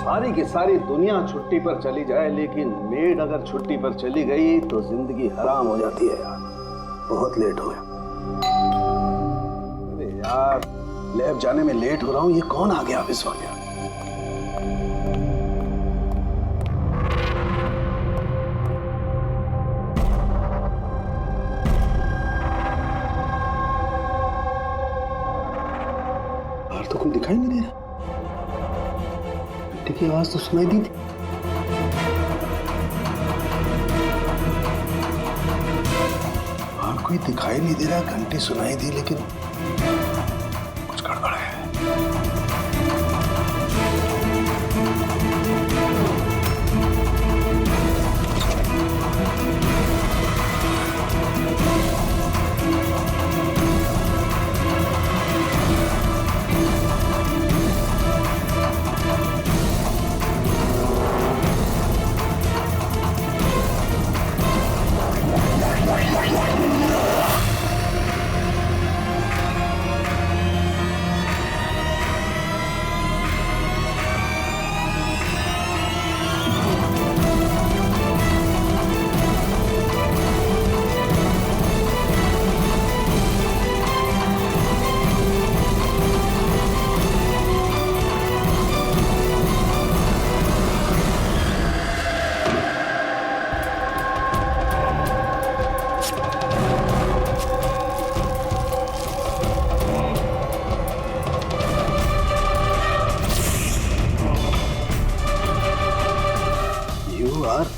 सारी की सारी दुनिया छुट्टी पर चली जाए, लेकिन मेड अगर छुट्टी पर चली गई तो जिंदगी हराम हो जाती है यार। बहुत लेट हो गया। अरे यार, लैब जाने में लेट हो रहा हूँ। ये कौन आ गया इस वक्त यार? बाहर तो कोई दिखाई नहीं दे रहा। घंटी की आवाज तो सुनाई दी थी। बाहर कोई दिखाई नहीं दे रहा, घंटी सुनाई दी, लेकिन कुछ गड़बड़ है।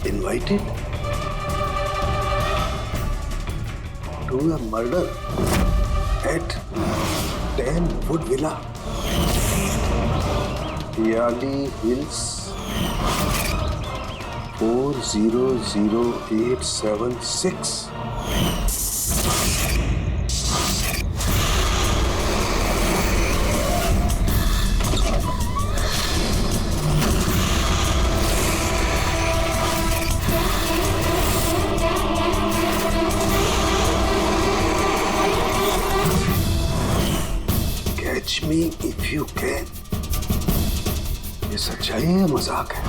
Invited to a murder at 10 Wood Villa, Yali Hills, 400876. Catch me if you can. ये सच्चाई है या मजाक है?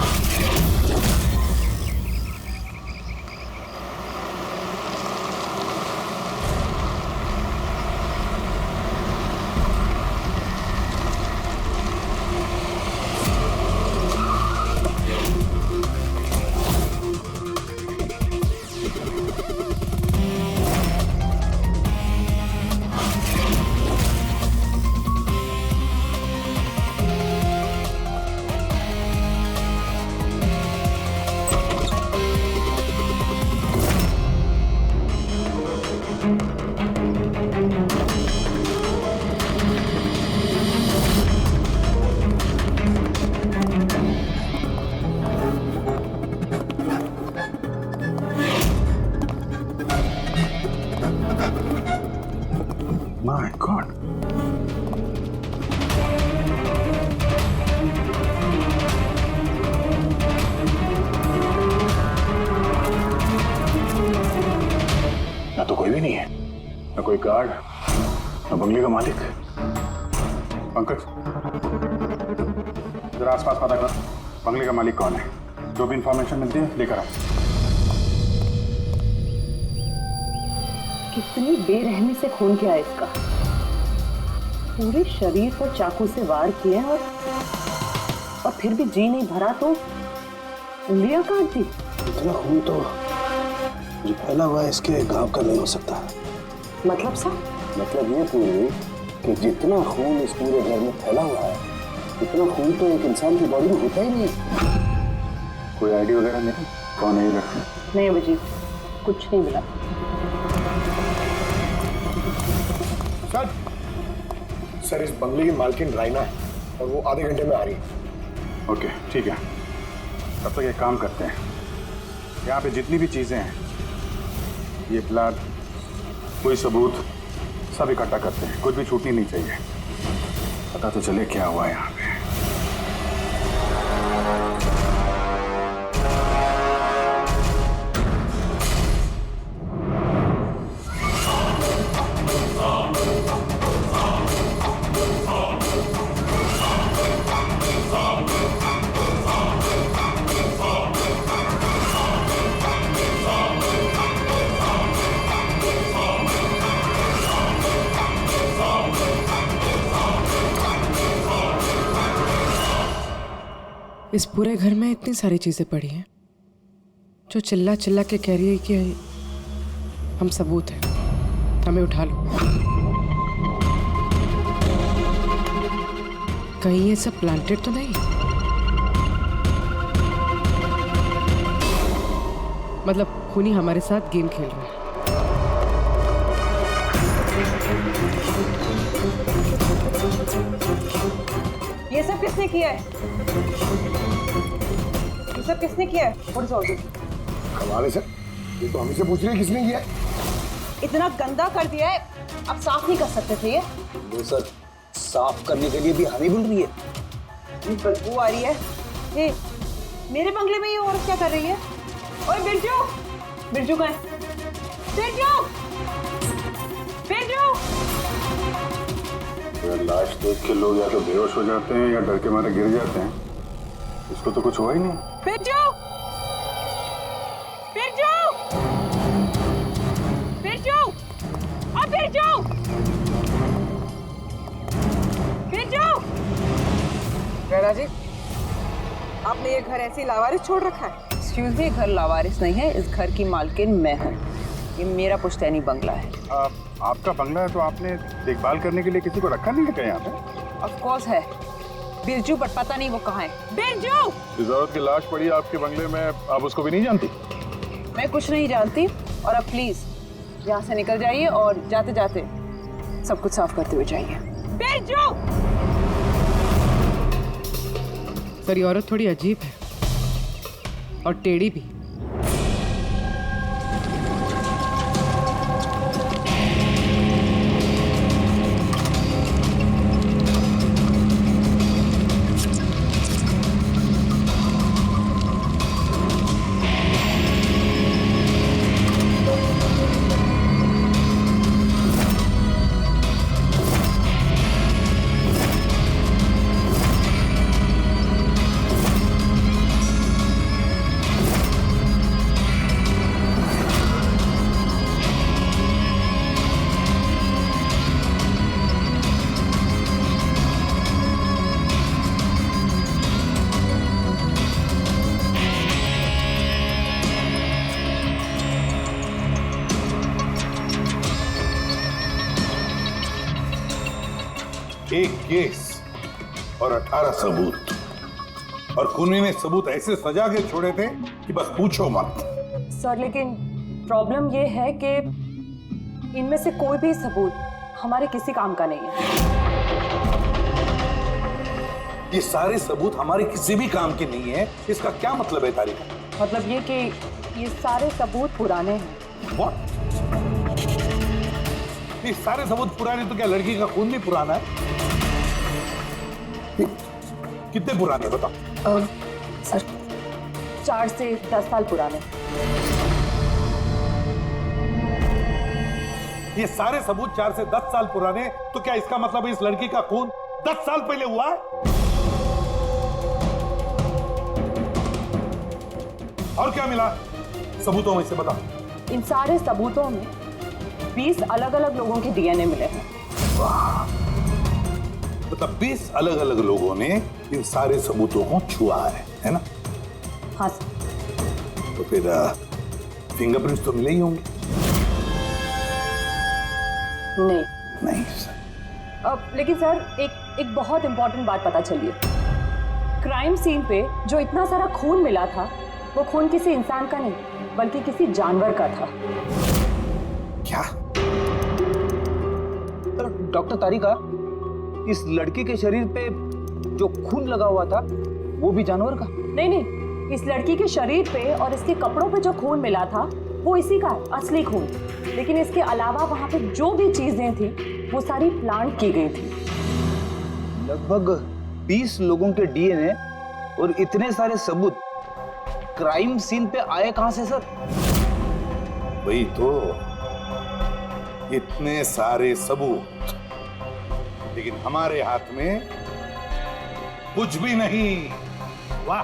My God. ना तो कोई भी नहीं है, ना कोई गार्ड, ना बंगले का मालिक। पंकज, जरा आसपास पता कर, बंगले का मालिक कौन है? जो भी इंफॉर्मेशन मिलती है लेकर आओ। कितनी बेरहमी से खून किया है इसका। पूरे शरीर पर चाकू से वार किए और फिर भी जी नहीं भरा तो उंगलियां काट दी। इतना खून तो जो फैला हुआ है इसके घाव का नहीं हो सकता। मतलब सर? मतलब ये पूरी कि जितना खून इस पूरे घर में फैला हुआ है, इतना खून तो एक इंसान की बॉडी में होता ही नहीं। कोई आईडी वगैरह नहीं? कौन है ये लड़की? नहीं अभिजीत, कुछ नहीं मिला। सर, इस बंगले की मालकिन राइना है और वो आधे घंटे में आ रही है। ओके, ठीक है। तब तक एक काम करते हैं, यहाँ पे जितनी भी चीज़ें हैं, ये प्लाट, कोई सबूत, सब इकट्ठा करते हैं। कुछ भी छूटनी नहीं चाहिए। पता तो चले क्या हुआ है यहाँ पे। इस पूरे घर में इतनी सारी चीजें पड़ी हैं जो चिल्ला चिल्ला के कह रही है कि हम सबूत हैं, हमें उठा लो। कहीं ये सब प्लांटेड तो नहीं? मतलब खूनी हमारे साथ गेम खेल रहा है। ये सब किसने किया है? ये सब किसने किया है? What is all this? कमाल है सर, ये तो हमें से पूछ रहे हैं किसने किया है। इतना गंदा कर दिया है, अब साफ नहीं कर सकते थे ये? वो सर साफ करने के लिए भी हमें बन रही है। बदबू आ रही है। ये मेरे बंगले में ये औरत क्या कर रही है? ओए बिरजू, बिरजू कहाँ है? बिरजू, बिरजू। तो लाश देख के लोग या तो बेहोश हो जाते हैं या डर के मारे गिर जाते हैं। इसको तो कुछ हुआ ही नहीं। बिरजू, बिरजू, बिरजू, अब बिरजू, बिरजू। दादाजी, आपने ये घर ऐसे ही लावारिस छोड़ रखा है? एक्सक्यूज मी, घर लावारिस नहीं है, इस घर की मालकिन मैं हूँ। ये मेरा पुश्तैनी बंगला है। आपका बंगला है तो आपने देखभाल करने के लिए किसी को रखा नहीं है क्या यहाँ पे? ऑफ कोर्स है बिरजू, पर पता नहीं वो कहाँ है। बिरजू! इस औरत की लाश पड़ी आपके बंगले में, आप उसको भी नहीं जानती? मैं कुछ नहीं जानती, और अब प्लीज यहाँ से निकल जाइए और जाते जाते सब कुछ साफ करते हुए जाइए। बिरजू! सर ये औरत थोड़ी अजीब है और टेढ़ी भी। एक केस और 18 सबूत, और खूनी ने सबूत ऐसे सजा के छोड़े थे कि बस पूछो मत। सर लेकिन प्रॉब्लम ये है कि इनमें से कोई भी सबूत हमारे किसी काम का नहीं है। ये सारे सबूत हमारे किसी भी काम के नहीं है, इसका क्या मतलब है तारिका? मतलब ये कि ये सारे सबूत पुराने हैं। What? ये सारे सबूत पुराने तो क्या लड़की का खून भी पुराना है? कितने पुराने बताओ? सर 4 से 10 साल पुराने। ये सारे सबूत 4 से 10 साल पुराने, तो क्या इसका मतलब इस लड़की का खून 10 साल पहले हुआ है? और क्या मिला सबूतों में से बताओ? इन सारे सबूतों में 20 अलग अलग लोगों के डीएनए मिले हैं। मतलब 20 अलग अलग लोगों ने इन सारे सबूतों को छुआ है ना? हाँ सर। तो फिर फिंगरप्रिंट्स तो मिले ही होंगे। नहीं नहीं सर। लेकिन सर एक बहुत इंपॉर्टेंट बात पता चली है। क्राइम सीन पे जो इतना सारा खून मिला था, वो खून किसी इंसान का नहीं बल्कि किसी जानवर का था। क्या? डॉक्टर तारिका, इस लड़की के शरीर पे जो खून लगा हुआ था वो भी जानवर का? नहीं, इस लड़की के शरीर पे और इसके कपड़ों पे जो खून मिला था वो इसी का असली खून। लेकिन इसके अलावा वहां पे जो भी चीजें थी वो सारी प्लांट की गई थी। लगभग 20 लोगों के डीएनए और इतने सारे सबूत क्राइम सीन पे आए कहां से सर? वही तो, इतने सारे सबूत, लेकिन हमारे हाथ में कुछ भी नहीं। वाह,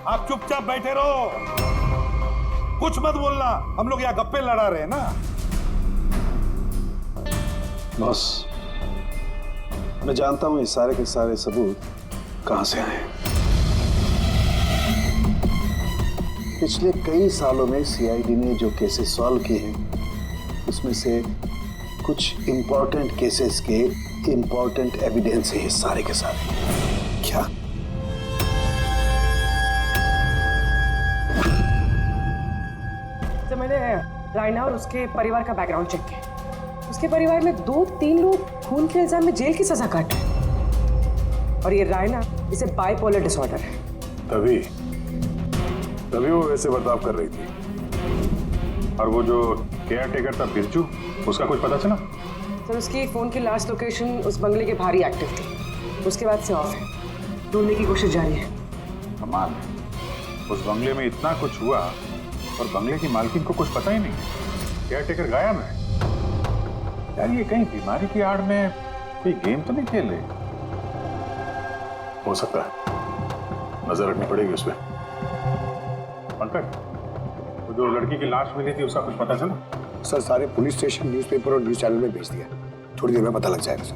आप चुपचाप बैठे रहो, कुछ मत बोलना। हम लोग यहाँ गप्पे लड़ा रहे हैं ना। बॉस, मैं जानता हूं ये सारे के सारे सबूत कहां से आए। पिछले कई सालों में सीआईडी ने जो केसेस सॉल्व किए हैं उसमें से कुछ इंपॉर्टेंट केसेस के इंपॉर्टेंट एविडेंस है ये सारे के सारे। क्या? तो मैंने रायना और उसके परिवार का बैकग्राउंड चेक किया। उसके परिवार में 2-3 लोग खून के इल्जाम में जेल की सजा काटे और ये रायना इसे बाइपोलर डिसऑर्डर है। तभी वो वैसे बर्ताव कर रही थी। और वो जो केयर टेकर था बिरजू, उसका कुछ पता चला? सर उसकी फोन की लास्ट लोकेशन उस बंगले के बाहर ही एक्टिव थी, उसके बाद से ऑफ है। ढूंढने की कोशिश जारी है। कमाल है, उस बंगले में इतना कुछ हुआ और बंगले की मालकिन को कुछ पता ही नहीं। केयर टेकर गायब है। यार ये कहीं बीमारी की आड़ में कोई गेम तो नहीं खेल रहे? हो सकता है, नजर रखनी पड़ेगी उस पर। पंकज, वो जो लड़की की लाश मिली थी उसका कुछ पता चला? सर सारे पुलिस स्टेशन, न्यूज़पेपर और न्यूज़ चैनल में भेज दिया। थोड़ी देर में पता लग जाएगा सर।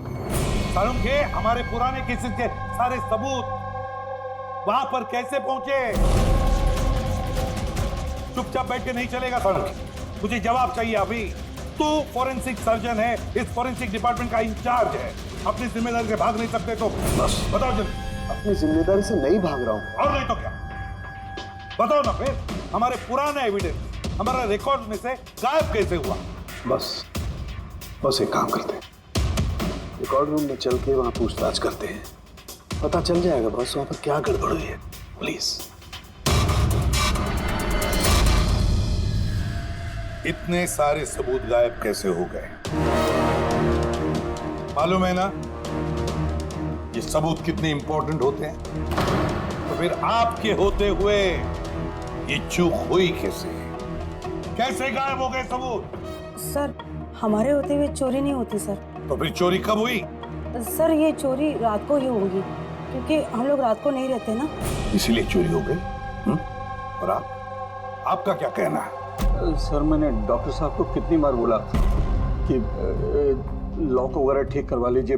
सारुण के हमारे पुराने केसेस के सारे सबूत वहां पर कैसे पहुंचे? चुपचाप बैठ के नहीं चलेगा सारुण, मुझे जवाब चाहिए अभी। तू फॉरेंसिक सर्जन है, इस फॉरेंसिक डिपार्टमेंट का इंचार्ज है, अपनी जिम्मेदारी से भाग नहीं सकते तो बस बताओ जल्दी। अपनी जिम्मेदारी से नहीं भाग रहा हूं। और नहीं तो क्या? बताओ ना फिर, हमारे पुराने एविडेंस, हमारा रिकॉर्ड में से गायब कैसे हुआ? बस एक काम करते हैं, रिकॉर्ड रूम में चल के वहां पूछताछ करते हैं, पता चल जाएगा बस वहां पर क्या गड़बड़ हुई है। प्लीज। इतने सारे सबूत गायब कैसे हो गए? मालूम है ना ये सबूत कितने इंपॉर्टेंट होते हैं? तो फिर आपके होते हुए ये चूक हुई कैसे? कैसे गायब हो गए सबूत? सर हमारे होते हुए चोरी नहीं होती सर। तो फिर चोरी कब हुई? सर ये चोरी रात को ही होगी क्योंकि हम लोग रात को नहीं रहते ना, इसीलिए चोरी हो गई। और आपका क्या कहना है? सर मैंने डॉक्टर साहब को कितनी बार बोला कि लॉक वगैरह ठीक करवा लीजिए,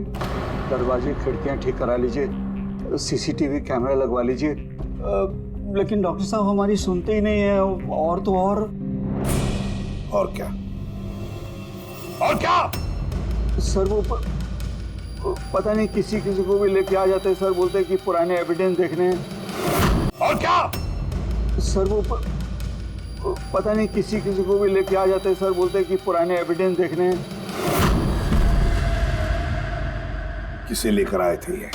दरवाजे खिड़कियां ठीक करा लीजिए, सीसीटीवी कैमरा लगवा लीजिए, लेकिन डॉक्टर साहब हमारी सुनते ही नहीं है। और तो और क्या? और क्या? सर वो पता नहीं किसी को भी लेके आ जाते हैं सर, बोलते हैं कि पुराने एविडेंस देखने हैं। और क्या? सर वो पता नहीं किसी को भी लेके आ जाते हैं सर, बोलते हैं कि पुराने एविडेंस देखने हैं। किसे लेकर आए थे ये?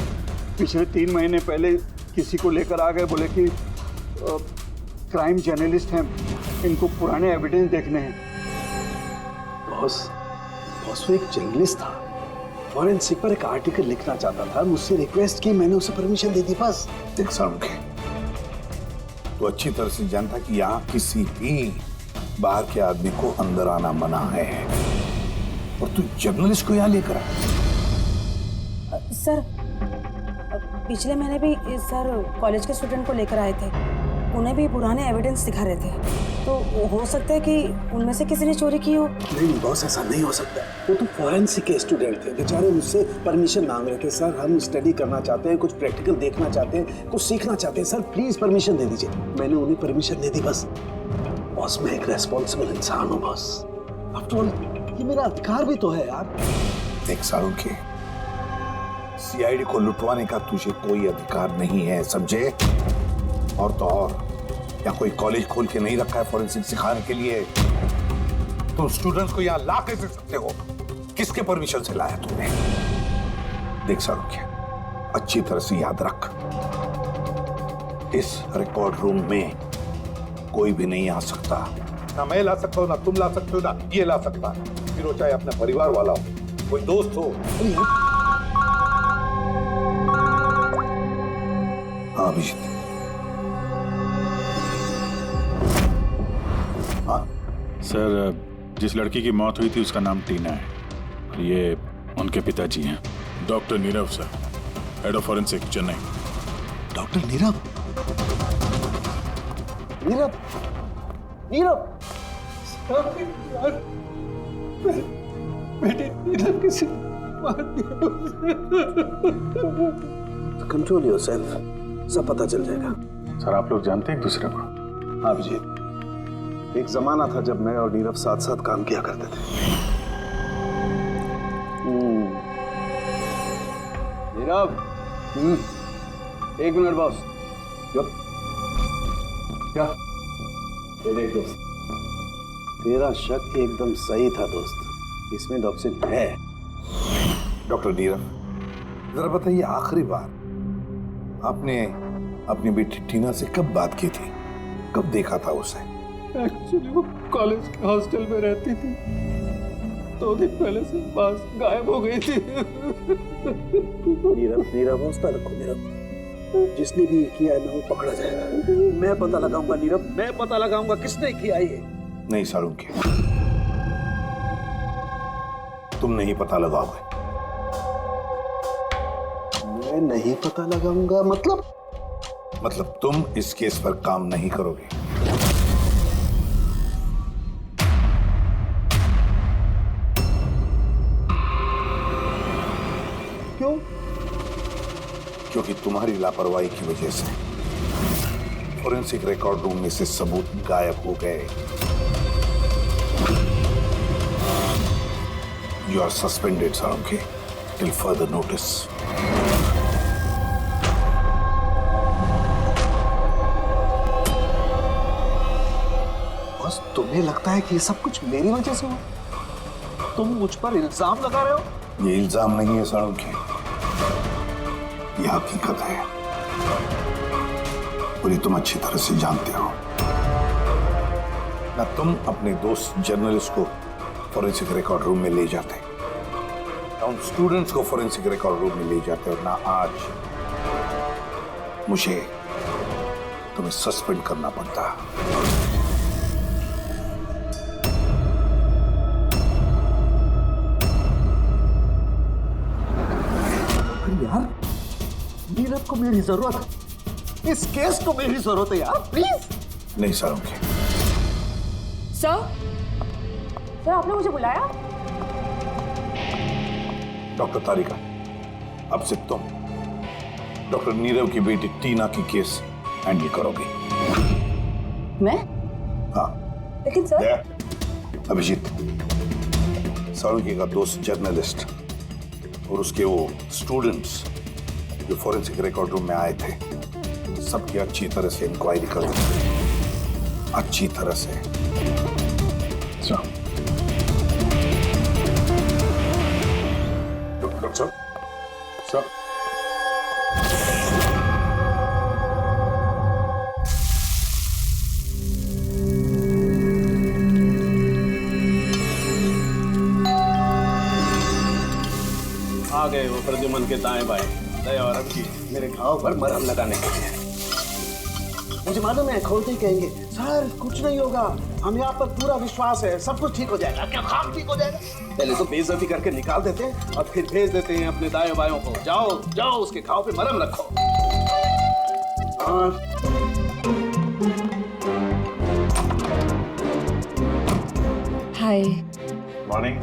पिछले 3 महीने पहले किसी को लेकर आ गए, बोले कि क्राइम जर्नलिस्ट हैं, इनको पुराने एविडेंस देखने हैं। बॉस वो एक जर्नलिस्ट था, फॉरेंसिक पर एक आर्टिकल लिखना चाहता था, मुझसे रिक्वेस्ट की, मैंने उसे परमिशन दे दी बस। देख सारुण, तो अच्छी तरह से जानता कि यहाँ किसी भी बाहर के आदमी को अंदर आना मना है, और तू जर्नलिस्ट को यहाँ लेकर आया। सर पिछले महीने भी सर कॉलेज के स्टूडेंट को लेकर आए थे, उन्हें भी पुराने एविडेंस दिखा रहे थे, तो हो सकता है कि उनमें से किसी ने चोरी की हो। नहीं बॉस, ऐसा नहीं हो सकता। वो तो फॉरेंसिक के स्टूडेंट थे, बेचारे मुझसे परमिशन मांग रहे थे, सर हम स्टडी करना चाहते हैं, कुछ प्रैक्टिकल देखना चाहते हैं, कुछ सीखना चाहते हैं, सर प्लीज परमिशन दे दीजिए। मैंने उन्हें परमिशन दे दी बस। बॉस मैं एक रेस्पॉन्सिबल इंसान हूँ बॉस, आफ्टर ऑल ये मेरा अधिकार भी तो है यार। देख सारुण के, सीआईडी को लुटवाने का तुझे कोई अधिकार नहीं है, समझे? और तो और या कोई कॉलेज खोल के नहीं रखा है फॉरेंसिक सिखाने के लिए। तुम स्टूडेंट्स को यहाँ ला कैसे सकते हो? किसके परमिशन से लाया तुमने? देख सारुण, अच्छी तरह से याद रख, इस रिकॉर्ड रूम में कोई भी नहीं आ सकता। ना मैं ला सकता हूँ, ना तुम ला सकते हो, ना ये ला सकता। फिर वो चाहे अपने परिवार वाला हो, कोई दोस्त हो। हाँ अभिजीत। सर जिस लड़की की मौत हुई थी उसका नाम टीना है, और ये उनके पिताजी हैं, doctor Nirav sir, head of forensic Chennai. Doctor Nirav? Nirav Nirav बेटे नीरव किसी मार दिया। कंट्रोल योरसेल्फ, सब पता चल जाएगा। सर आप लोग जानते हैं एक दूसरे को? हाँ अभिजीत, एक जमाना था जब मैं और नीरव साथ साथ काम किया करते थे। नीरव, एक मिनट बॉस। क्या? ये देख दोस्त, तेरा शक एकदम सही था दोस्त, इसमें डॉक्सिन है। डॉक्टर नीरव, जरा बताइए, आखिरी बार आपने अपनी बेटी टीना से कब बात की थी? कब देखा था उसे? एक्चुअली वो कॉलेज के हॉस्टल में रहती थी, 2 दिन पहले से बस गायब हो गई थी। नीरव हौसला रखो नीरव, जिसने भी किया है ना वो पकड़ा जाएगा। मैं पता लगाऊंगा नीरव, मैं पता लगाऊंगा किसने किया ये। नहीं सालुंखे, तुम नहीं पता लगाओगे। मैं नहीं पता लगाऊंगा मतलब तुम इस केस पर काम नहीं करोगे। क्यों? क्योंकि तुम्हारी लापरवाही की वजह से फोरेंसिक रिकॉर्ड रूम में से सबूत गायब हो गए। You are suspended Salunkhe till further notice. बस तुम्हें लगता है कि ये सब कुछ मेरी वजह से हुआ? तुम मुझ पर इल्जाम लगा रहे हो? ये इल्जाम नहीं है सालुंखे, ये हकीकत है और ये तुम अच्छी तरह से जानते हो ना। तुम अपने दोस्त जर्नलिस्ट को फोरेंसिक रिकॉर्ड रूम में ले जाते, ना उन स्टूडेंट्स को फोरेंसिक रिकॉर्ड रूम में ले जाते, और ना आज मुझे तुम्हें सस्पेंड करना पड़ता। यार, नीरव को मेरी जरूरत है, इस केस को मेरी जरूरत है यार, प्लीज। नहीं सालुंखे, सर आपने मुझे बुलाया? डॉक्टर तारिका, अब से तुम डॉक्टर नीरव की बेटी टीना की केस हैंडल करोगी। मैं? हाँ। लेकिन सर। अभिजीत, सालुंखे का दोस्त जर्नलिस्ट और उसके वो स्टूडेंट्स जो फोरेंसिक रिकॉर्ड रूम में आए थे, सबकी अच्छी तरह से इंक्वायरी कर दो, अच्छी तरह से। डॉक्टर साहब, सर आ गए वो प्रद्युमन के दाएं बाएं दया और की मेरे घाव पर मरहम लगाने के लिए। मुझे मालूम है खोलते ही कहेंगे सर कुछ नहीं होगा, हम यहाँ पर पूरा विश्वास है, सब कुछ ठीक हो जाएगा। क्या काम ठीक हो जाएगा? पहले तो बेइज्जती करके निकाल देते हैं और फिर भेज देते हैं अपने दाएं बायों को, जाओ जाओ उसके घाव पे मरहम रखो। हाय। मॉर्निंग।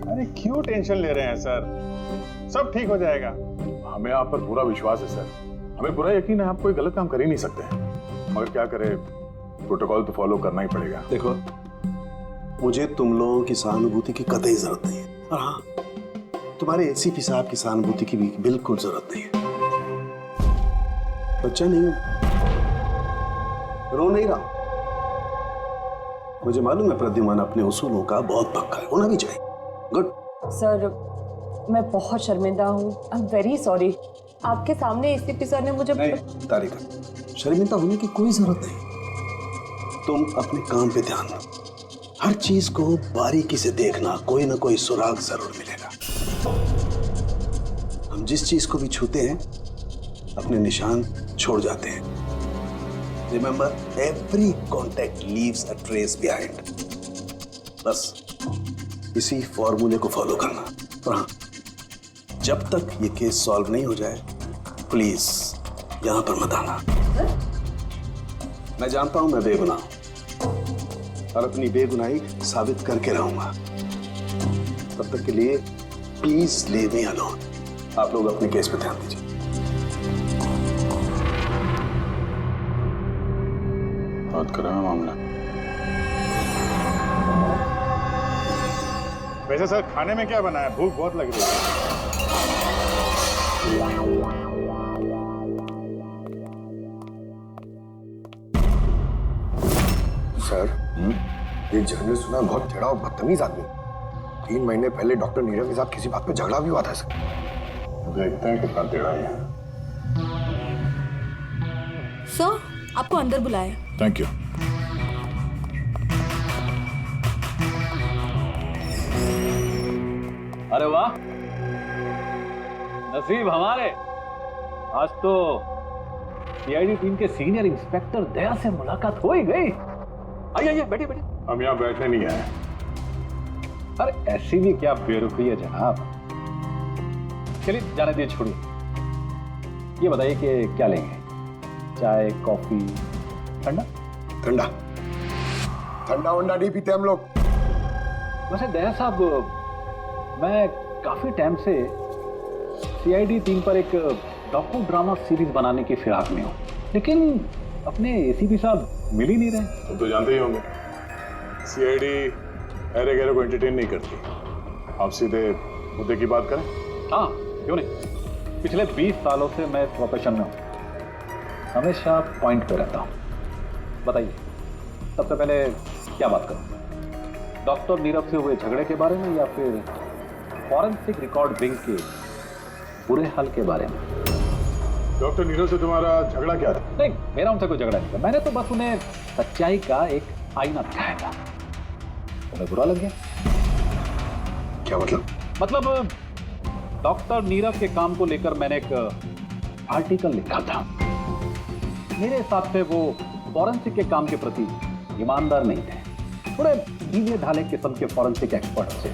अरे क्यों टेंशन ले रहे हैं सर, सब ठीक हो जाएगा। हमें आप पर पूरा विश्वास है सर, हमें पूरा यकीन है आप कोई गलत काम कर ही नहीं सकते, मगर क्या करें, प्रोटोकॉल तो फॉलो करना ही पड़ेगा। देखो, मुझे तुम लोगों की सहानुभूति की कतई जरूरत नहीं है, और हाँ, तुम्हारे एसीपी साहब की सहानुभूति की भी बिल्कुल जरूरत नहीं है। बच्चा नहीं हूं, रो नहीं रहा। मुझे मालूम है प्रद्युमन अपने उसूलों का बहुत पक्का है, होना भी चाहिए। गुड। सर मैं बहुत शर्मिंदा हूँ, आई एम वेरी सॉरी। आपके सामने एसीपी सर ने मुझे नहीं तारिका, शर्मिंदा होने की कोई जरूरत नहीं। तुम अपने काम पे ध्यान दो, हर चीज को बारीकी से देखना, कोई ना कोई सुराग जरूर मिलेगा। हम जिस चीज को भी छूते हैं अपने निशान छोड़ जाते हैं। Remember, every contact leaves a trace behind. बस इसी फॉर्मूले को फॉलो करना। और हाँ, जब तक ये केस सॉल्व नहीं हो जाए, प्लीज यहां पर मत आना। मैं जानता हूं मैं बेगुनाह हूं और अपनी बेगुनाही साबित करके रहूंगा। तब तक के लिए प्लीज लीव मी अलोन। आप लोग अपने केस पे ध्यान दीजिए। बहुत खराब मामला। वैसे सर खाने में क्या बना है? भूख बहुत लग रही है। सर, ये जर्नल सुना, बहुत टेढ़ा और बदतमीज आदमी। 3 महीने पहले डॉक्टर नीरव के साथ किसी बात पे झगड़ा भी हुआ था सर। देखते हैं कितना टेढ़ा है। सर, आपको अंदर बुलाया। Thank you. अरे वाह, नसीब हमारे। आज तो सीआईडी टीम के सीनियर इंस्पेक्टर दया से मुलाकात हो ही गई। आइए आइए, बैठिए बैठिए। हम यहाँ बैठने नहीं आए। अरे ऐसी भी क्या बेरुखी है जनाब। चलिए जाने दीजिए, छोड़िए। ये बताइए कि क्या लेंगे? चाय, कॉफी, ठंडा? ठंडा ठंडा वंडा नहीं पीते हम लोग। वैसे दया साहब, मैं काफी टाइम से सीआईडी टीम पर एक डॉक्यू ड्रामा सीरीज बनाने की फिराक में हूँ, लेकिन अपने एसीपी साहब मिल ही नहीं रहे। तुम तो जानते ही होंगे, सीआईडी अरे गहरे को एंटरटेन नहीं करती। आप सीधे मुद्दे की बात करें। हाँ, क्यों नहीं। पिछले 20 सालों से मैं इस प्रोफेशन में हूँ, हमेशा पॉइंट पे रहता हूँ। बताइए, सबसे पहले क्या बात करूँ? डॉक्टर नीरव से हुए झगड़े के बारे में या फिर फॉरेंसिक रिकॉर्ड विंग के बुरे हाल के बारे में? डॉक्टर नीरव से तुम्हारा झगड़ा क्या था? नहीं, मेरा उनसे कोई झगड़ा नहीं था। मैंने तो बस उन्हें सच्चाई का एक आईना दिखाया था। उन्हें बुरा लग गया। क्या मतलब? मतलब डॉक्टर नीरव के काम को लेकर मैंने एक आर्टिकल लिखा था। मेरे हिसाब से वो फॉरेंसिक के काम के प्रति ईमानदार नहीं थे, थोड़े ढीले ढाले किस्म के फॉरेंसिक एक्सपर्ट थे।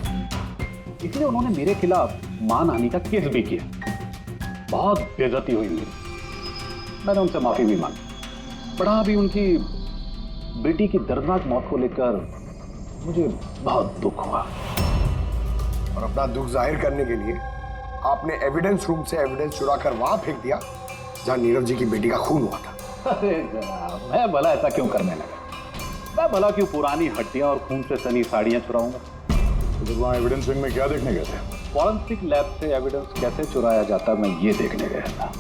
इसलिए उन्होंने मेरे खिलाफ मानहानि का केस भी किया। बहुत बेइज्जती हुई मेरी। मैंने उनसे माफी भी मांगी। बड़ा भी उनकी बेटी की दर्दनाक मौत को लेकर मुझे बहुत दुख हुआ। और अपना दुख जाहिर करने के लिए आपने एविडेंस रूम से एविडेंस चुरा कर वहां फेंक दिया जहां नीरव जी की बेटी का खून हुआ था। अरे जनाब, मैं भला ऐसा क्यों करने लगा? मैं भला क्यों पुरानी हड्डियां और खून से सनी साड़ियां चुराऊंगा? तो वहाँ एविडेंस विंग में क्या देखने गए थे? फॉरेंसिक लैब से एविडेंस कैसे चुराया जाता, मैं ये देखने गया था।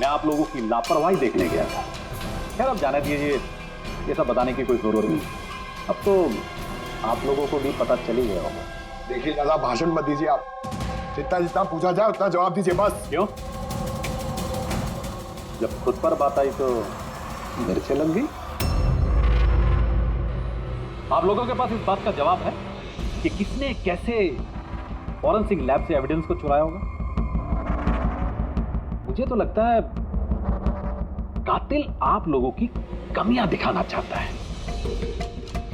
मैं आप लोगों की लापरवाही देखने गया था। खैर, अब जाने दीजिए, ये सब बताने की कोई जरूरत नहीं। अब तो आप लोगों को भी पता चल ही गया होगा। देखिए, ज्यादा भाषण मत दीजिए आप। जितना पूछा जाए उतना जवाब दीजिए बस। क्यों? जब खुद पर बात आई तो मेरे से लग गई। आप लोगों के पास इस बात का जवाब है कि किसने कैसे फॉरेंसिक लैब से एविडेंस को चुराया होगा? मुझे तो लगता है कातिल आप लोगों की कमियां दिखाना चाहता है।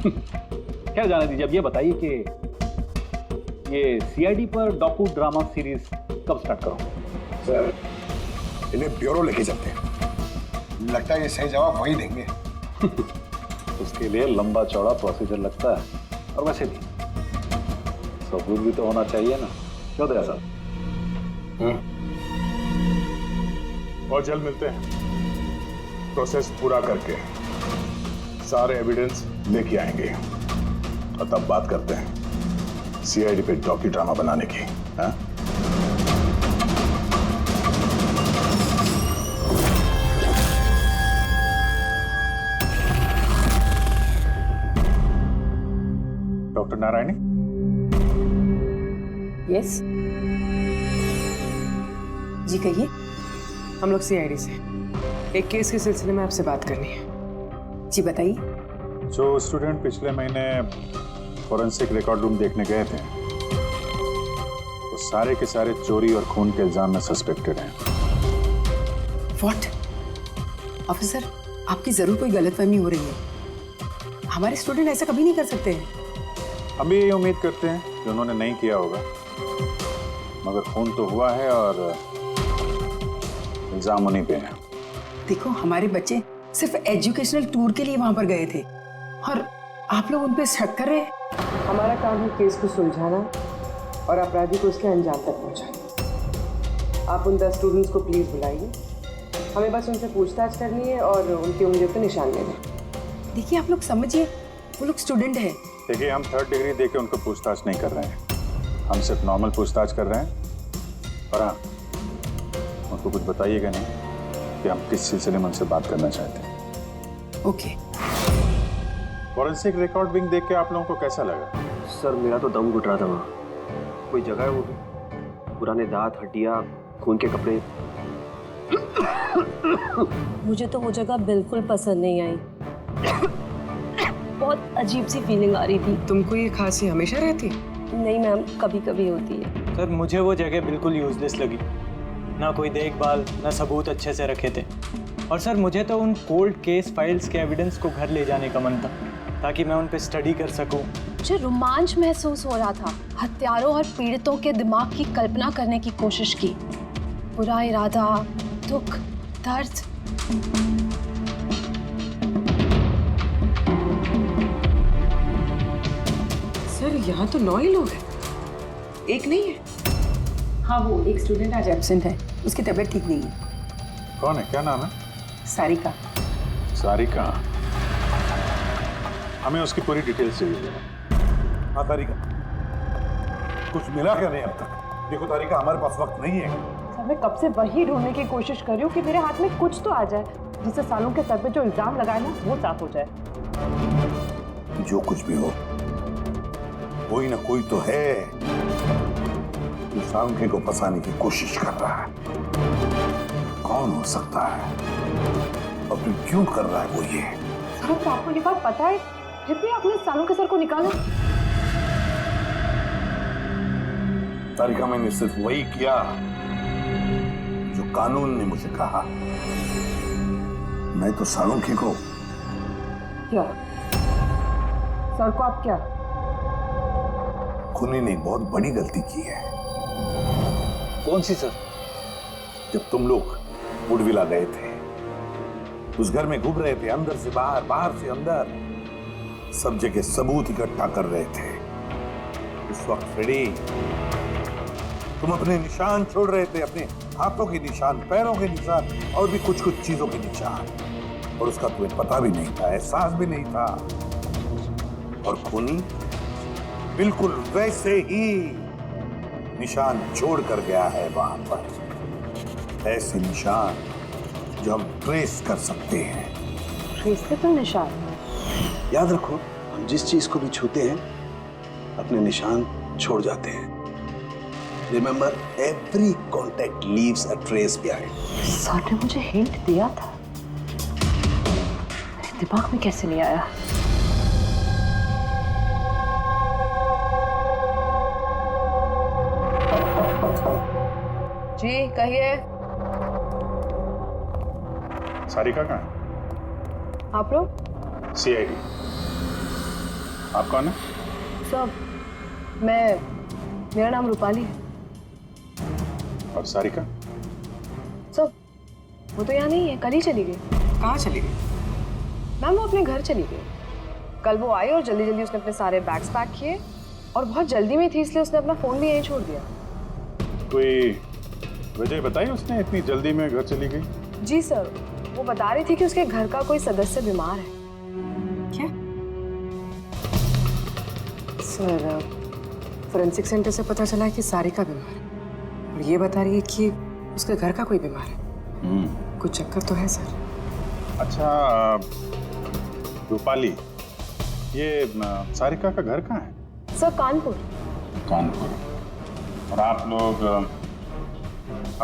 क्या जाने दीजिए। अब ये बताइए कि ये सीआईडी पर डॉक्यू ड्रामा सीरीज कब स्टार्ट करो? सर, इन्हें ब्यूरो लेके चलते हैं। लगता है ये सही जवाब वही देंगे। उसके लिए लंबा चौड़ा प्रोसीजर लगता है, और वैसे भी सबूत भी तो होना चाहिए ना। क्यों दया साहब? और जल्द मिलते हैं। प्रोसेस पूरा करके सारे एविडेंस लेके आएंगे और तब बात करते हैं सीआईडी पे डॉक्यू ड्रामा बनाने की। हाँ? डॉक्टर नारायणी। यस जी, कहिए। हम लोग सीआईडी से एक केस के सिलसिले में आपसे बात करनी है। जी बताइए। जो स्टूडेंट पिछले महीने फॉरेंसिक रिकॉर्ड रूम देखने गए थे, वो सारे के सारे चोरी और खून के इल्जाम में सस्पेक्टेड हैं। व्हाट? ऑफिसर, आपकी जरूर कोई गलतफहमी हो रही है। हमारे स्टूडेंट ऐसा कभी नहीं कर सकते हैं। हम भी यही उम्मीद करते हैं कि उन्होंने नहीं किया होगा, मगर खून तो हुआ है और इल्जाम उन्हीं पे है। देखो, हमारे बच्चे सिर्फ एजुकेशनल टूर के लिए वहां पर गए थे और आप लोग उन पे शक कर रहे हैं। हमारा काम है केस को सुलझाना और अपराधी को उसके अंजाम तक पहुंचाना। आप उन 10 स्टूडेंट्स को प्लीज़ बुलाइए। हमें बस उनसे पूछताछ करनी है और उनकी उंगलियों पे निशान लेने हैं। देखिए आप लोग समझिए, वो लोग स्टूडेंट है। देखिए, हम 3rd डिग्री देके उनको पूछताछ नहीं कर रहे हैं, हम सिर्फ नॉर्मल पूछताछ कर रहे हैं। पर हाँ, उनको कुछ बताइएगा नहीं कि हम किस सिलसिले में उनसे बात करना चाहते हैं। ओके। फॉरेंसिक रिकॉर्डिंग देख के आप लोगों को कैसा लगा? सर मेरा तो दम घुट रहा था वहाँ। कोई जगह है वो भी, पुराने दांत, हड्डियाँ, खून के कपड़े। मुझे तो वो जगह बिल्कुल पसंद नहीं आई। बहुत अजीब सी फीलिंग आ रही थी। तुमको ये खांसी हमेशा रहती? नहीं मैम, कभी कभी होती है। सर मुझे वो जगह बिल्कुल यूजलेस लगी, ना कोई देखभाल, ना सबूत अच्छे से रखे थे। और सर मुझे तो उन कोल्ड केस फाइल्स के एविडेंस को घर ले जाने का मन था, ताकि मैं उन पे स्टडी कर सकूं। मुझे रोमांच महसूस हो रहा था। हत्यारों और पीड़ितों के दिमाग की कल्पना करने की कोशिश की। बुरा इरादा, दुख, दर्द। सर यहाँ तो 9 ही लोग हैं, एक नहीं है। हाँ, वो एक स्टूडेंट आज एब्सेंट है, उसकी तबीयत ठीक नहीं है। कौन है, क्या नाम है? सारिका। सारिका, हमें उसकी पूरी डिटेल्स चाहिए। हाँ तारिका, कुछ मिला क्या नहीं अब तक? देखो तारिका, हमारे पास वक्त नहीं है। सर मैं कब से वही ढूंढने की कोशिश कर रही हूँ कि मेरे हाथ में कुछ तो आ जाए, जिससे सालों के सर पे जो इल्जाम लगाए ना वो साफ हो जाए। जो कुछ भी हो, कोई ना कोई तो है जो सांख्य को फंसाने की कोशिश कर रहा है। कौन हो सकता है और फिर क्यों कर रहा है वो ये? सर तो आपको ये बात पता है, फिर भी आपने सालों के सर को निकाला। तारिका, मैंने सिर्फ वही किया जो कानून ने मुझे कहा। मैं तो सालुंखे को। क्या सर को आप क्या? खूनी ने एक बहुत बड़ी गलती की है। कौन सी सर? जब तुम लोग वुडविला गए थे, उस घर में घूम रहे थे, अंदर से बाहर, बाहर से अंदर, सब जगह सबूत इकट्ठा कर रहे थे। उस वक्त फ्रेडी, तुम अपने निशान छोड़ रहे थे, अपने हाथों के निशान, पैरों के निशान और भी कुछ कुछ चीजों के निशान, और उसका तुम्हें पता भी नहीं था, एहसास भी नहीं था। और खूनी बिल्कुल वैसे ही निशान छोड़ कर गया है वहां पर। ऐसे निशान जो हम ट्रेस कर सकते हैं। ट्रेसेबल निशान? याद रखो, हम जिस चीज को भी छूते हैं अपने निशान छोड़ जाते हैं। Remember, every contact leaves a trace behind. Sir ने मुझे हिंट दिया था, मेरे दिमाग में कैसे नहीं आया? जी कहिए। सारिका कहाँ है? आप लोग? CID। आप कौन है? सब मेरा नाम रूपाली है। और सारिका? सब वो तो यहाँ नहीं है, कल ही चली गई। कहाँ चली गई? मैम वो अपने घर चली गई। कल वो आई और जल्दी जल्दी उसने अपने सारे बैग्स पैक किए, और बहुत जल्दी में थी इसलिए उसने अपना फोन भी यहीं छोड़ दिया। कोई वजह बताई उसने इतनी जल्दी में घर चली गई? जी सर, वो बता रही थी कि उसके घर का कोई सदस्य बीमार है। क्या? सर, फोरेंसिक सेंटर से पता चला है कि सारिका बीमार है, और ये बता रही है कि उसके घर का कोई बीमार है। कुछ चक्कर तो है सर। अच्छा रूपाली, ये सारिका का घर कहाँ है? सर कानपुर। कानपुर। और आप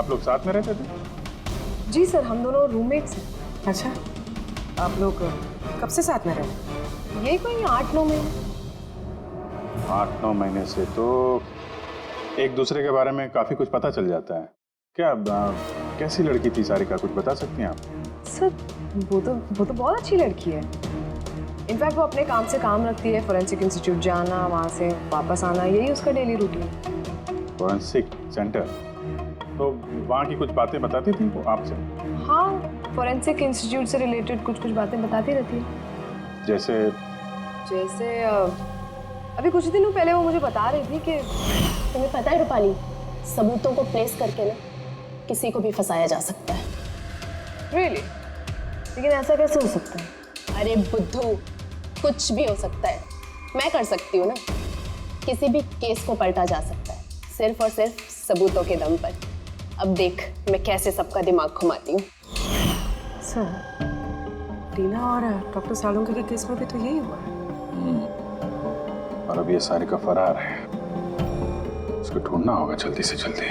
लोग साथ में रहते थे? जी सर, हम दोनों रूममेट्स हैं। अच्छा, आप लोग कब से साथ में रहे? ये कोई 8-9 महीने। 8-9 महीने से तो एक दूसरे के बारे में काफी कुछ पता चल जाता है। क्या कैसी लड़की थी सारिका, कुछ बता सकती हैं आप? सर वो तो बहुत अच्छी लड़की है। इनफैक्ट वो अपने काम से काम रखती है, फोरेंसिक इंस्टीट्यूट जाना, वहाँ से वापस आना, यही उसका डेली रूटीन। Forensic centre? तो वहाँ की कुछ बातें बताती थी वो आपसे? हाँ, फोरेंसिक इंस्टीट्यूट से रिलेटेड कुछ बातें बताती रहती है। जैसे अभी कुछ दिनों पहले वो मुझे बता रही थी कि तुम्हें पता है रूपाली, सबूतों को प्लेस करके ना किसी को भी फंसाया जा सकता है। रियली? लेकिन ऐसा कैसे हो सकता है? अरे बुद्धू, कुछ भी हो सकता है। मैं कर सकती हूँ ना। किसी भी केस को पलटा जा सकता है, सिर्फ और सिर्फ सबूतों के दम पर। अब देख मैं कैसे सबका दिमाग घुमाती हूँ। सर, टीना और डॉक्टर सालुंके के केस में भी तो यही हुआ है। और अब ये सारिका फरार है, उसको ढूंढना होगा जल्दी से जल्दी।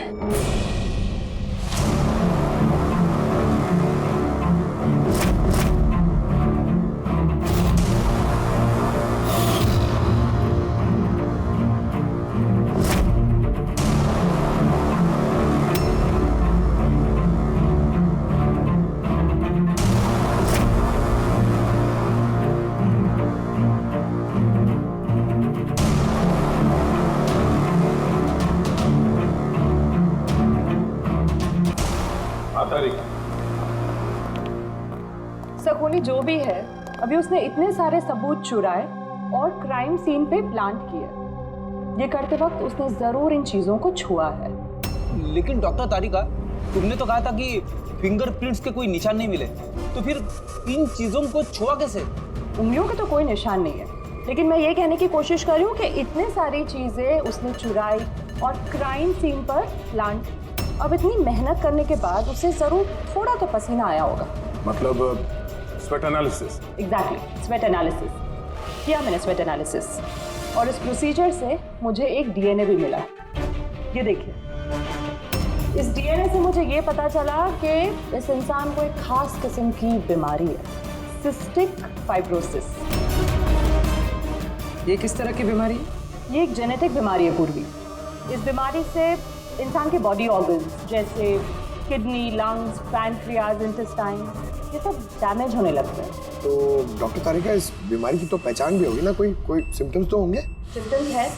सकोनी जो भी है, अभी उसने इतने सारे सबूत चुराए और क्राइम सीन पे प्लांट किया। ये करते वक्त उसने जरूर इन चीजों को छुआ है। लेकिन डॉक्टर तारिका, तुमने तो कहा था कि फिंगरप्रिंट्स के कोई निशान नहीं मिले, तो फिर इन चीजों को छुआ कैसे? उंगलियों के तो कोई निशान नहीं है, लेकिन मैं ये कहने की कोशिश कर रही हूँ कि इतने सारी चीजें उसने चुराई और क्राइम सीन पर प्लांट। अब इतनी मेहनत करने के बाद उसे जरूर थोड़ा तो पसीना आया होगा। मतलब sweat analysis? Exactly, sweat analysis किया मैंने, स्वेट एनालिसिस। और इस प्रोसीजर से मुझे एक डीएनए भी मिला। ये देखिए, इस डीएनए से मुझे ये पता चला कि इस इंसान को एक खास किस्म की बीमारी है, सिस्टिक फाइब्रोसिस। ये किस तरह की बीमारी है? ये एक जेनेटिक बीमारी है पूर्वी। इस बीमारी से इंसान के बॉडी ऑर्गन्स जैसे किडनी, लंग्स, पैनक्रियाज, इंटेस्टाइन, ये सब डैमेज होने लगते हैं। तो डॉक्टर तारिका, इस बीमारी की तो पहचान भी होगी ना? कोई सिम्टम्स तो होंगे? सिम्टम्स है।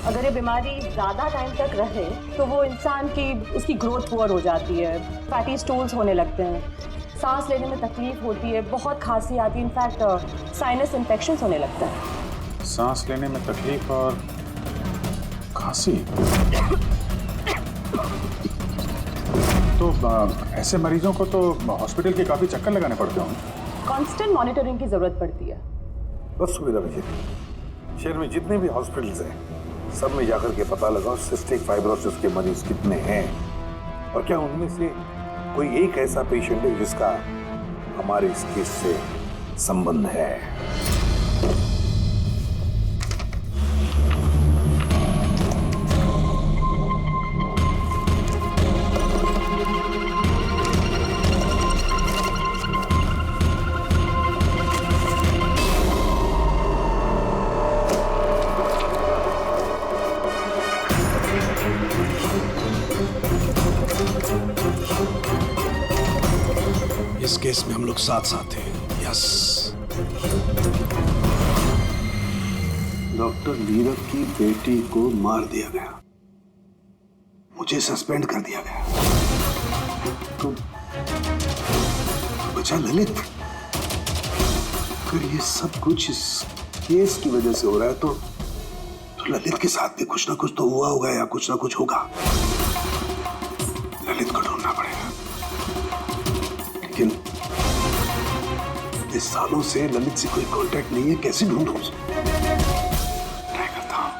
अगर ये बीमारी ज़्यादा टाइम तक रहे तो वो इंसान की उसकी ग्रोथ पुअर हो जाती है, फैटी स्टूल्स होने लगते हैं, सांस लेने में तकलीफ होती है, बहुत खांसी आती है, इनफैक्ट साइनस इन्फेक्शंस होने लगता है। सांस लेने में तकलीफ और खांसी? तो ऐसे मरीजों को तो हॉस्पिटल के काफी चक्कर लगाने पड़ते होंगे। कांस्टेंट मॉनिटरिंग की जरूरत पड़ती है। बस सुविधा मुझे शहर में जितने भी हॉस्पिटल्स हैं सब में जाकर के पता लगाओ सिस्टिक फाइब्रोसिस के मरीज कितने हैं और क्या उनमें से कोई एक ऐसा पेशेंट है जिसका हमारे इस केस से संबंध है। इस केस में हम लोग साथ साथ हैं। यस। डॉक्टर नीरव की बेटी को मार दिया गया, मुझे सस्पेंड कर दिया गया, तो बचा ललित। अगर ये सब कुछ इस केस की वजह से हो रहा है तो ललित के साथ भी कुछ ना कुछ तो हुआ होगा या कुछ ना कुछ होगा। ललित को ढूंढना पड़ेगा। लेकिन इस सालों से ललित से कोई कांटेक्ट नहीं है, कैसे ढूंढूं उसे? ट्राई करता हूं।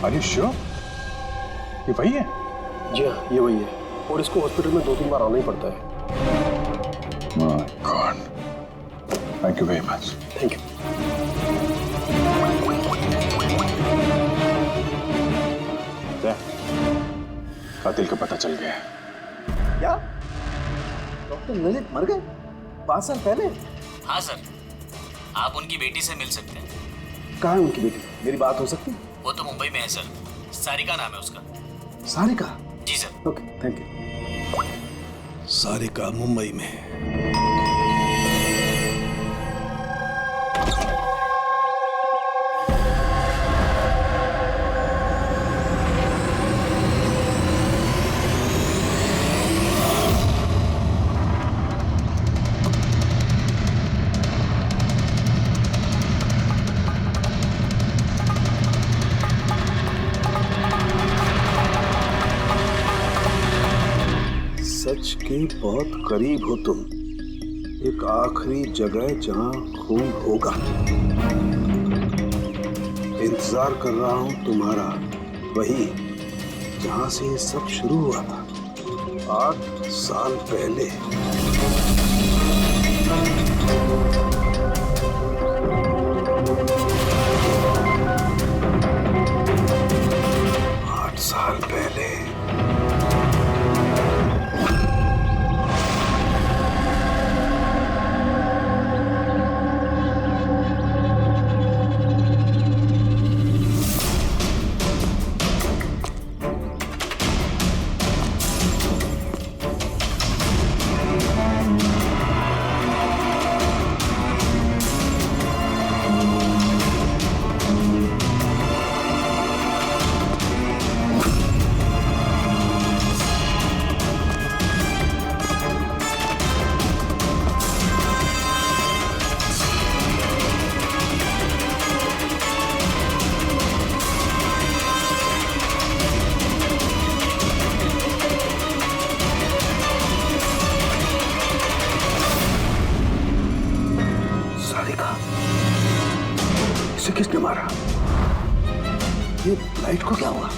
Are you sure? ये वही है? जी हाँ, ये वही है और इसको हॉस्पिटल में 2-3 बार आना ही पड़ता है। My God. Thank you very much. Thank you. कातिल का पता चल गया। क्या डॉक्टर ललित मर गए 5 साल पहले? हाँ सर, आप उनकी बेटी से मिल सकते हैं। कहाँ है उनकी बेटी? मेरी बात हो सकती है? वो तो मुंबई में है सर, सारिका नाम है उसका। सारिका? जी sir. Okay, thank you. Sarika Mumbai में। करीब हो तुम एक आखिरी जगह जहां खून होगा। इंतजार कर रहा हूं तुम्हारा, वही जहां से ये सब शुरू हुआ था 8 साल पहले। साल पहले किसने मारा? ये लाइट को क्या हुआ?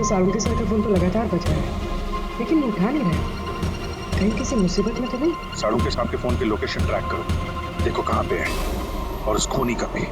सारुण के सर का फोन तो लगातार बज रहा है, लेकिन उठा नहीं रहा। कहीं किसी मुसीबत में तो नहीं? सारुण के साथ के फोन की लोकेशन ट्रैक करो, देखो कहाँ पे है और उस खूनी का भी।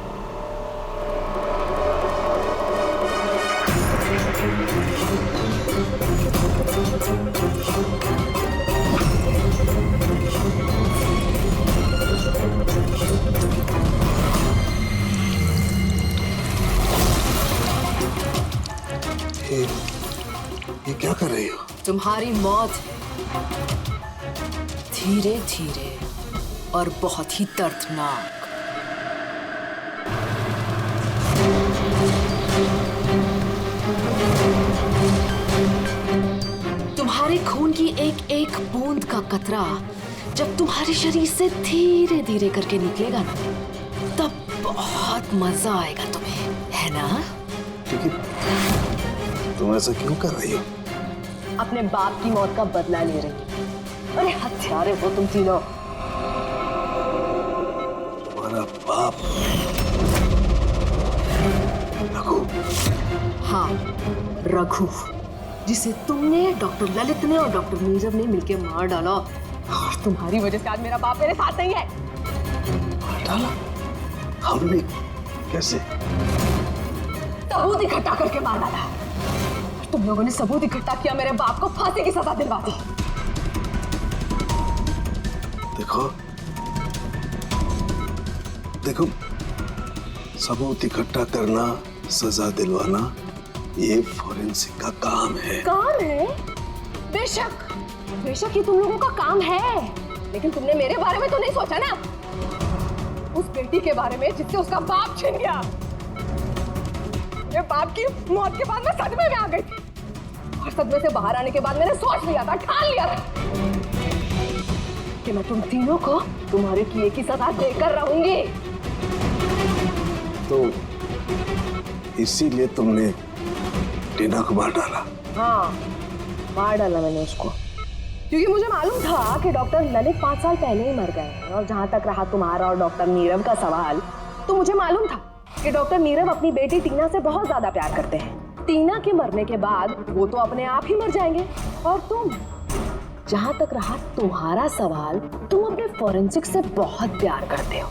ये क्या कर रही हो? तुम्हारी मौत धीरे धीरे और बहुत ही दर्दनाक। तुम्हारे खून की एक एक बूंद का कतरा जब तुम्हारे शरीर से धीरे धीरे करके निकलेगा ना, तब बहुत मजा आएगा तुम्हें, है ना? लेकिन तुम ऐसा क्यों कर रही हो? अपने बाप की मौत का बदला ले रही। अरे हत्यारे हो तुम तीनों। तुम्हारा बाप रघु? हाँ, रघु, जिसे तुमने, डॉक्टर ललित ने और डॉक्टर नीरव ने मिलकर मार डाला। और तुम्हारी वजह से आज मेरा बाप मेरे साथ नहीं है। मार डाला? हमने? कैसे? सबूत इकट्ठा करके मार डाला। तुम लोगों ने सबूत इकट्ठा किया, मेरे बाप को फांसी की सजा दिलवा दी। देखो देखो, सबूत इकट्ठा करना, सजा दिलवाना, ये फोरेंसिक का काम है। काम है? बेशक बेशक ये तुम लोगों का काम है, लेकिन तुमने मेरे बारे में तो नहीं सोचा ना, उस बेटी के बारे में जिससे उसका बाप छिन गया। मेरे बाप की मौत के बाद मैं सदमे में आ गई थी, और सदमे से बाहर आने के बाद मैंने सोच लिया था, ठान लिया था कि मैं तुम तीनों को तुम्हारे किए की सजा देकर रहूंगी। तो इसीलिए तुमने टीना को मार डाला? हाँ, मार डाला मैंने उसको, क्योंकि मुझे मालूम था कि डॉक्टर ललित 5 साल पहले ही मर गए। और जहां तक रहा तुम्हारा और डॉक्टर नीरव का सवाल, तो मुझे मालूम था कि डॉक्टर नीरव अपनी बेटी टीना से बहुत ज्यादा प्यार करते हैं। टीना के मरने के बाद वो तो अपने आप ही मर जाएंगे। और तुम, जहां तक रहा तुम्हारा सवाल, तुम अपने फोरेंसिक से बहुत प्यार करते हो।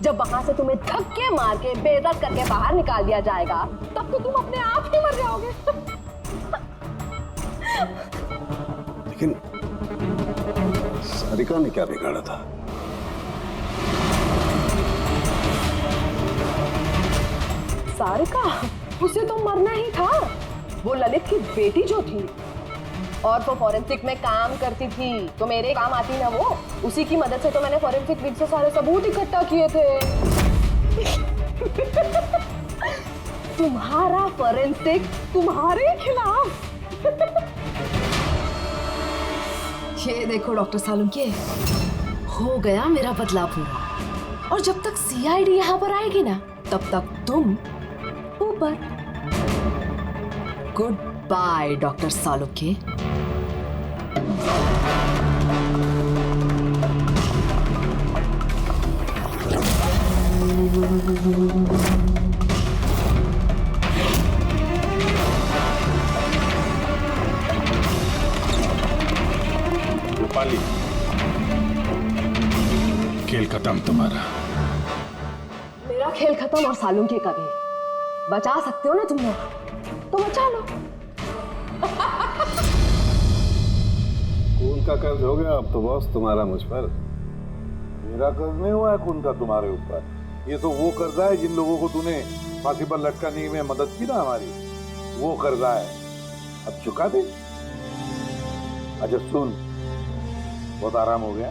जब वहां से तुम्हें धक्के मार के बेइज्जत करके बाहर निकाल दिया जाएगा, तब तो तुम अपने आप ही मर जाओगे। लेकिन सारिका ने क्या बिगाड़ा था? सारिका? उसे तो मरना ही था। वो ललित की बेटी जो थी, और वो फॉरेंसिक में काम करती थी, तो मेरे काम आती ना वो। उसी की मदद से तो मैंने फॉरेंसिक विंग से सारे सबूत इकट्ठा किए थे। तुम्हारा फॉरेंसिक तुम्हारे खिलाफ। ये देखो डॉक्टर सालुंके, हो गया मेरा बदला पूरा। और जब तक सीआईडी यहाँ पर आएगी ना, तब तक तुम ऊपर। Good by doctor Salunke. Rupali, खेल खत्म तुम्हारा। मेरा खेल खत्म और सालुंके का भी। बचा सकते हो ना तुम लोग, तो बचा लो। खून का कर्ज हो गया अब तो बॉस तुम्हारा मुझ पर। मेरा कर्ज नहीं हुआ है खून का तुम्हारे ऊपर। ये तो वो कर्जा है जिन लोगों को तूने फांसी पर लटकाने में मदद की ना हमारी, वो कर्जा है। अब चुका दे। अच्छा सुन, बहुत आराम हो गया,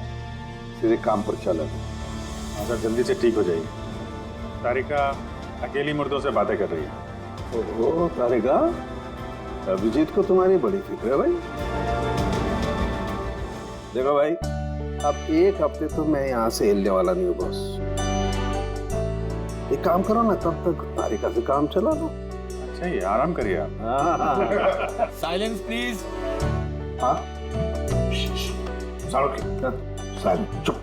सीधे काम पर चल। अगर जल्दी से ठीक हो जाइए। तारिका अकेली मुर्दों से बातें कर रही है। ओहो तारिका, अभिजीत को तुम्हारी बड़ी फिक्र है भाई। देखो भाई, अब एक हफ्ते तो मैं यहाँ से हिलने वाला नहीं हूँ बॉस। एक काम करो ना, तब तक तारिका से काम चला लो। अच्छा ये आराम करिए आप। Silence please. हाँ साइलेंस, चुप।